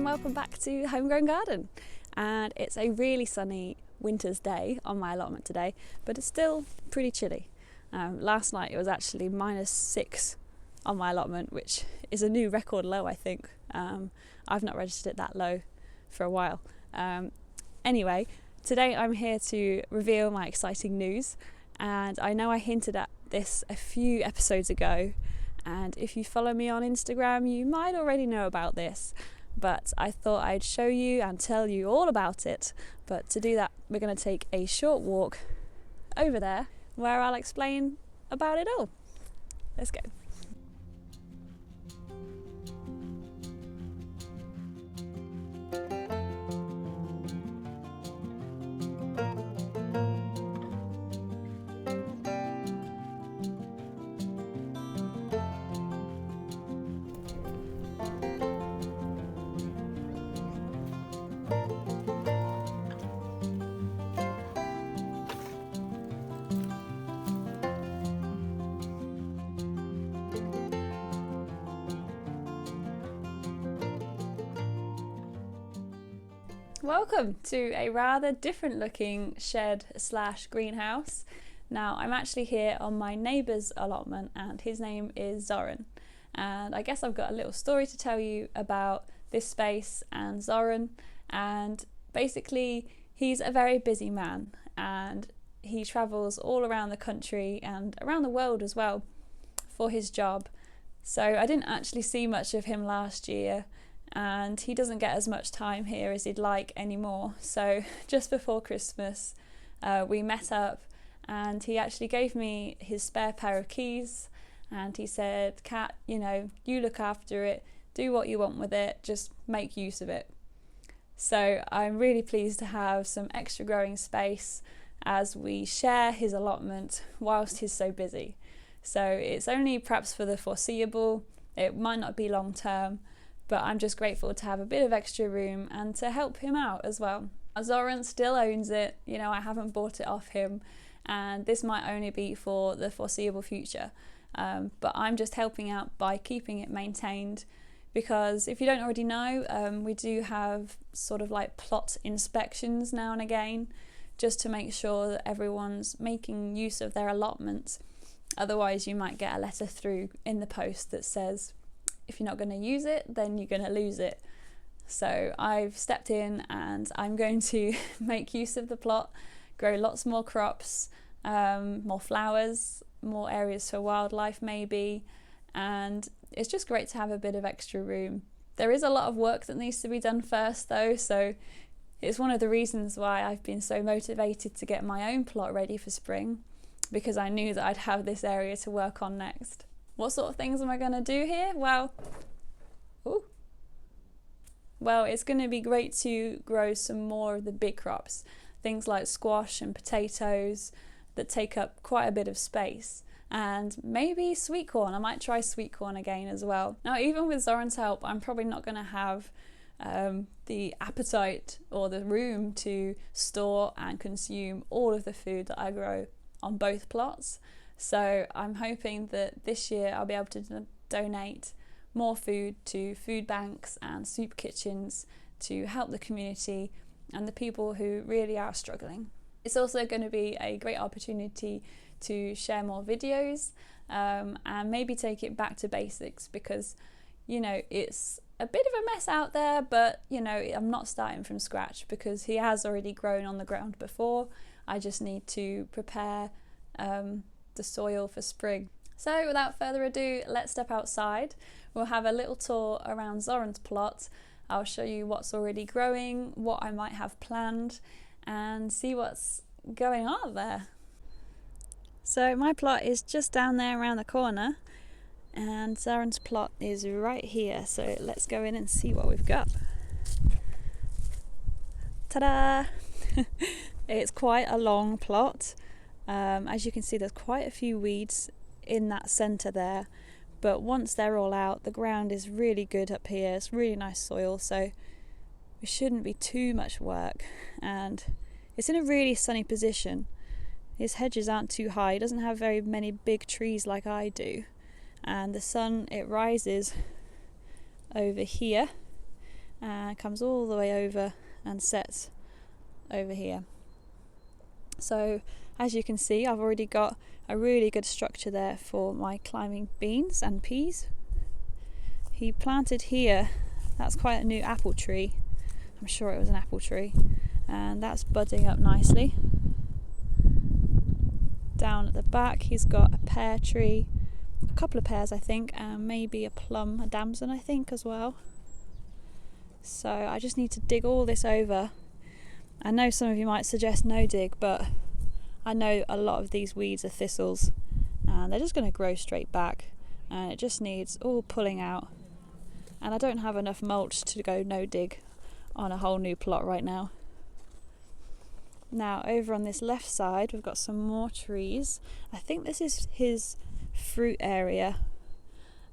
welcome back to Homegrown Garden. And it's a really sunny winter's day on my allotment today, but it's still pretty chilly. Last night it was actually -6 on my allotment, which is a new record low, I think. I've not registered it that low for a while. Anyway, today I'm here to reveal my exciting news, and I know I hinted at this a few episodes ago, and if you follow me on Instagram you might already know about this, but I thought I'd show you and tell you all about it. But to do that, we're going to take a short walk over there where I'll explain about it all. Let's go. Welcome to a rather different looking shed / greenhouse. Now I'm actually here on my neighbour's allotment, and his name is Zoran, and I guess I've got a little story to tell you about this space and Zoran. And basically he's a very busy man, and he travels all around the country and around the world as well for his job. So I didn't actually see much of him last year, and he doesn't get as much time here as he'd like anymore. So just before Christmas we met up, and he actually gave me his spare pair of keys, and he said, "Kat, you look after it, do what you want with it, just make use of it." So I'm really pleased to have some extra growing space as we share his allotment whilst he's so busy. So it's only perhaps for the foreseeable, it might not be long term, but I'm just grateful to have a bit of extra room and to help him out as well. Zoran still owns it, I haven't bought it off him, and this might only be for the foreseeable future. But I'm just helping out by keeping it maintained, because if you don't already know, we do have sort of like plot inspections now and again, just to make sure that everyone's making use of their allotments. Otherwise you might get a letter through in the post that says, if you're not going to use it, then you're going to lose it. So I've stepped in and I'm going to make use of the plot, grow lots more crops, more flowers, more areas for wildlife maybe, and it's just great to have a bit of extra room. There is a lot of work that needs to be done first though, so it's one of the reasons why I've been so motivated to get my own plot ready for spring, because I knew that I'd have this area to work on next. What sort of things am I going to do here? Well, it's going to be great to grow some more of the big crops, things like squash and potatoes that take up quite a bit of space, and maybe sweet corn. I might try sweet corn again as well. Now, even with Zoran's help, I'm probably not going to have the appetite or the room to store and consume all of the food that I grow on both plots. So I'm hoping that this year I'll be able to donate more food to food banks and soup kitchens to help the community and the people who really are struggling. It's also going to be a great opportunity to share more videos and maybe take it back to basics, because it's a bit of a mess out there, but I'm not starting from scratch because he has already grown on the ground before. I just need to prepare the soil for spring. So without further ado, let's step outside. We'll have a little tour around Zoran's plot. I'll show you what's already growing, what I might have planned, and see what's going on there. So my plot is just down there around the corner, and Zoran's plot is right here. So let's go in and see what we've got. Ta-da! It's quite a long plot. As you can see, there's quite a few weeds in that centre there, but once they're all out, the ground is really good up here. It's really nice soil, so it shouldn't be too much work, and it's in a really sunny position. His hedges aren't too high, he doesn't have very many big trees like I do, and the sun, it rises over here and comes all the way over and sets over here. So as you can see, I've already got a really good structure there for my climbing beans and peas. He planted here, that's quite a new apple tree. I'm sure it was an apple tree, and that's budding up nicely. Down at the back he's got a pear tree, a couple of pears I think, and maybe a plum, a damson I think as well. So I just need to dig all this over. I know some of you might suggest no dig, but I know a lot of these weeds are thistles and they're just going to grow straight back, and it just needs all pulling out, and I don't have enough mulch to go no dig on a whole new plot right now. Now over on this left side we've got some more trees. I think this is his fruit area.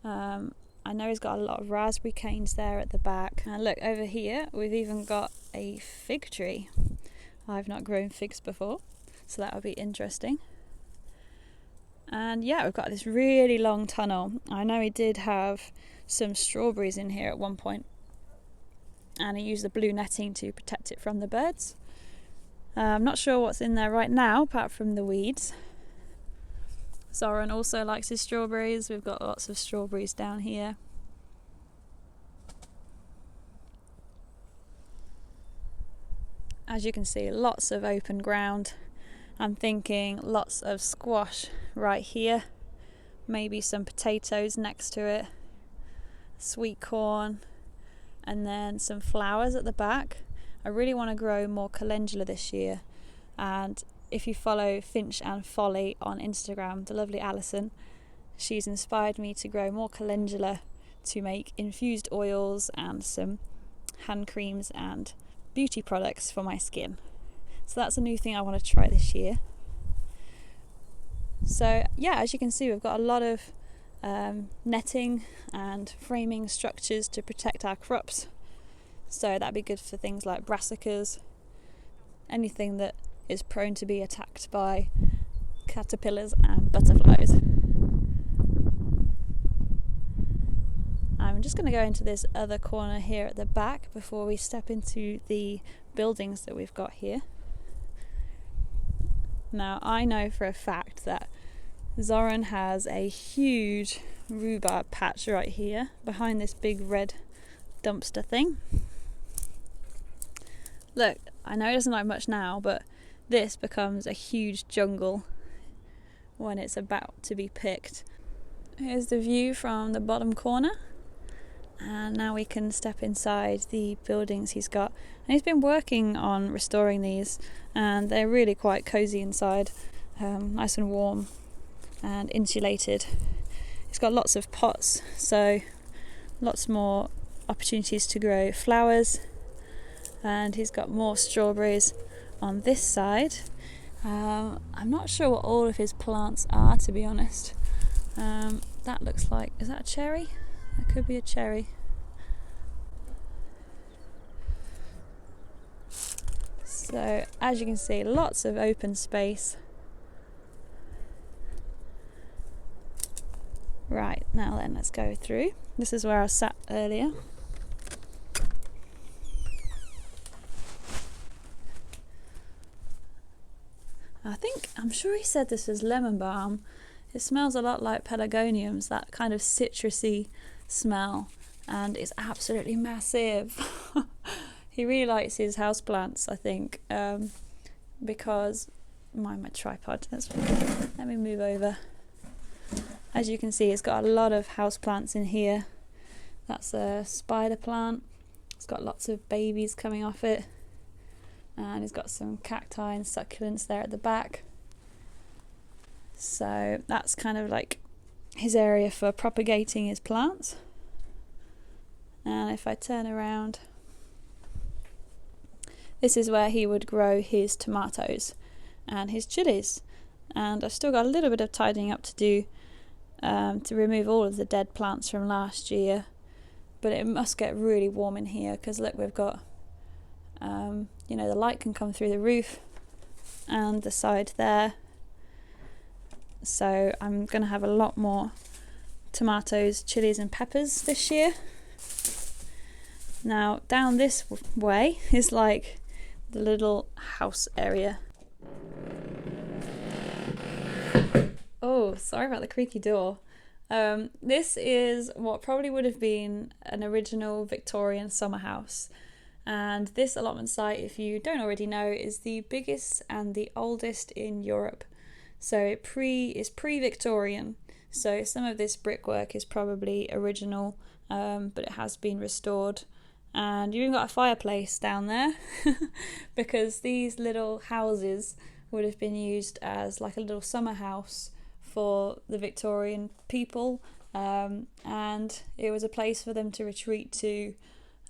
I know he's got a lot of raspberry canes there at the back, and look over here we've even got a fig tree. I've not grown figs before, so that would be interesting. And yeah, we've got this really long tunnel. I know he did have some strawberries in here at one point, and he used the blue netting to protect it from the birds. I'm not sure what's in there right now apart from the weeds. Zoran also likes his strawberries. We've got lots of strawberries down here. As you can see, lots of open ground. I'm thinking lots of squash right here, maybe some potatoes next to it, sweet corn, and then some flowers at the back. I really want to grow more calendula this year, and if you follow Finch and Folly on Instagram, the lovely Alison, she's inspired me to grow more calendula to make infused oils and some hand creams and beauty products for my skin. So that's a new thing I want to try this year. So yeah, as you can see, we've got a lot of netting and framing structures to protect our crops. So that'd be good for things like brassicas, anything that is prone to be attacked by caterpillars and butterflies. I'm just going to go into this other corner here at the back before we step into the buildings that we've got here. Now I know for a fact that Zoran has a huge rhubarb patch right here behind this big red dumpster thing. Look, I know it doesn't like much now, but this becomes a huge jungle when it's about to be picked. Here's the view from the bottom corner, and now we can step inside the buildings he's got. And he's been working on restoring these, and they're really quite cosy inside, nice and warm and insulated. He's got lots of pots, so lots more opportunities to grow flowers, and he's got more strawberries on this side. I'm not sure what all of his plants are, to be honest. That looks like, is that a cherry? That could be a cherry. So as you can see, lots of open space. Right, now then, let's go through. This is where I sat earlier. I'm sure he said this is lemon balm. It smells a lot like pelargoniums, that kind of citrusy smell, and it's absolutely massive. He really likes his houseplants, I think, because my tripod. Let me move over. As you can see, it's got a lot of houseplants in here. That's a spider plant. It's got lots of babies coming off it, and he's got some cacti and succulents there at the back. So that's kind of like his area for propagating his plants. And if I turn around, this is where he would grow his tomatoes and his chilies. And I've still got a little bit of tidying up to do to remove all of the dead plants from last year. But it must get really warm in here, because look, we've got, the light can come through the roof and the side there. So I'm going to have a lot more tomatoes, chilies and peppers this year. Now down this way is like the little house area. Oh, sorry about the creaky door. This is what probably would have been an original Victorian summer house. And this allotment site, if you don't already know, is the biggest and the oldest in Europe. So it is pre-Victorian. So some of this brickwork is probably original, but it has been restored. And you've even got a fireplace down there because these little houses would have been used as like a little summer house for the Victorian people, and it was a place for them to retreat to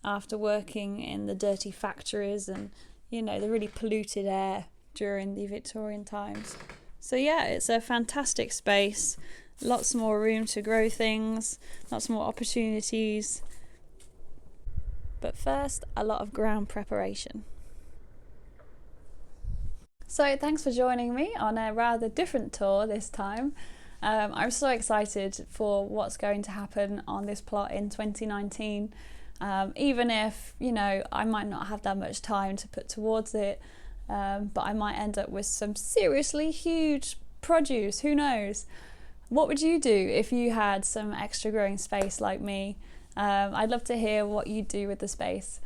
after working in the dirty factories and, you know, the really polluted air during the Victorian times. So yeah, it's a fantastic space, lots more room to grow things, lots more opportunities. But first, a lot of ground preparation. So thanks for joining me on a rather different tour this time. I'm so excited for what's going to happen on this plot in 2019. Even if, you know, I might not have that much time to put towards it, but I might end up with some seriously huge produce, who knows? What would you do if you had some extra growing space like me? I'd love to hear what you do with the space.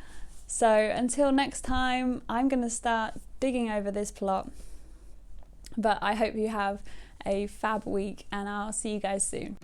So until next time, I'm going to start digging over this plot. But I hope you have a fab week and I'll see you guys soon.